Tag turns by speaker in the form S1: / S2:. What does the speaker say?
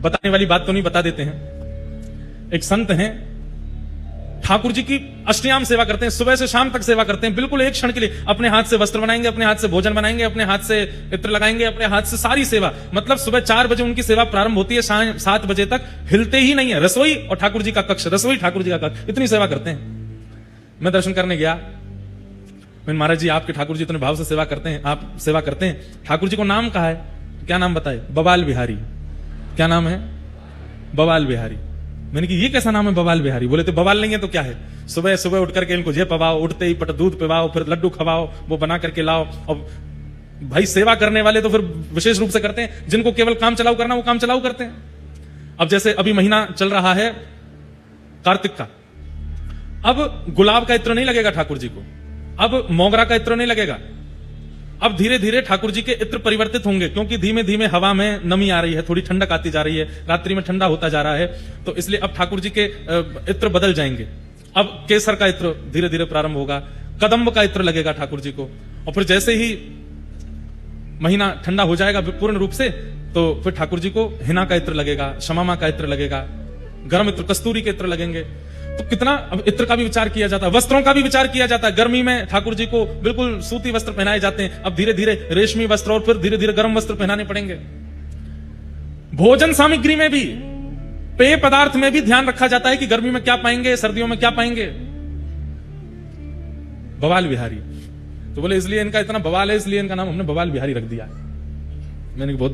S1: बताने वाली बात तो नहीं, बता देते हैं। एक संत हैं, ठाकुर जी की अष्टयाम सेवा करते हैं, सुबह से शाम तक सेवा करते हैं, बिल्कुल एक क्षण के लिए। अपने हाथ से वस्त्र बनाएंगे, अपने हाथ से भोजन बनाएंगे, अपने हाथ से इत्र लगाएंगे, अपने हाथ से सारी सेवा। मतलब सुबह 4 बजे उनकी सेवा प्रारंभ होती है, शाम 7 बजे तक हिलते ही नहीं है। रसोई और ठाकुर जी का कक्ष, रसोई ठाकुर जी का कक्ष, इतनी सेवा करते हैं। मैं दर्शन करने गया, मैंने महाराज जी आपके ठाकुर जी इतने भाव से सेवा करते हैं, आप सेवा करते हैं, ठाकुर जी को नाम कहा है? क्या नाम बताए? बवाल बिहारी। क्या नाम है? बवाल बिहारी। मैंने कि ये कैसा नाम है बवाल बिहारी? बोले तो बवाल नहीं है तो क्या है? सुबह सुबह उठ करके इनको ये पवाओ, उठते ही पट दूध पिवाओ, फिर लड्डू खवाओ, वो बना करके लाओ। और भाई सेवा करने वाले तो फिर विशेष रूप से करते हैं, जिनको केवल काम चलाऊ करना वो काम चलाऊ करते हैं। अब जैसे अभी महीना चल रहा है कार्तिक का, अब गुलाब का इत्र नहीं लगेगा ठाकुर जी को, अब मोगरा का इत्र नहीं लगेगा। अब धीरे धीरे ठाकुर जी के इत्र परिवर्तित होंगे, क्योंकि धीमे धीमे हवा में नमी आ रही है, थोड़ी ठंडक आती जा रही है, रात्रि में ठंडा होता जा रहा है, तो इसलिए अब ठाकुर जी के इत्र बदल जाएंगे। अब केसर का इत्र धीरे धीरे प्रारंभ होगा, कदम्ब का इत्र लगेगा ठाकुर जी को, और फिर जैसे ही महीना ठंडा हो जाएगा पूर्ण रूप से, तो फिर ठाकुर जी को हिना का इत्र लगेगा, शमामा का इत्र लगेगा, गर्म इत्र कस्तूरी के इत्र लगेंगे। तो कितना अब इत्र का भी विचार किया जाता है, वस्त्रों का भी विचार किया जाता है। गर्मी में ठाकुर जी को बिल्कुल सूती वस्त्र पहनाए जाते हैं, अब धीरे धीरे रेशमी वस्त्र और फिर धीरे धीरे गर्म वस्त्र पहनाने पड़ेंगे। भोजन सामग्री में भी, पेय पदार्थ में भी ध्यान रखा जाता है कि गर्मी में क्या पाएंगे, सर्दियों में क्या पाएंगे। बवाल बिहारी, तो बोले इसलिए इनका इतना बवाल है, इसलिए इनका नाम हमने बवाल बिहारी रख दिया। मैंने बहुत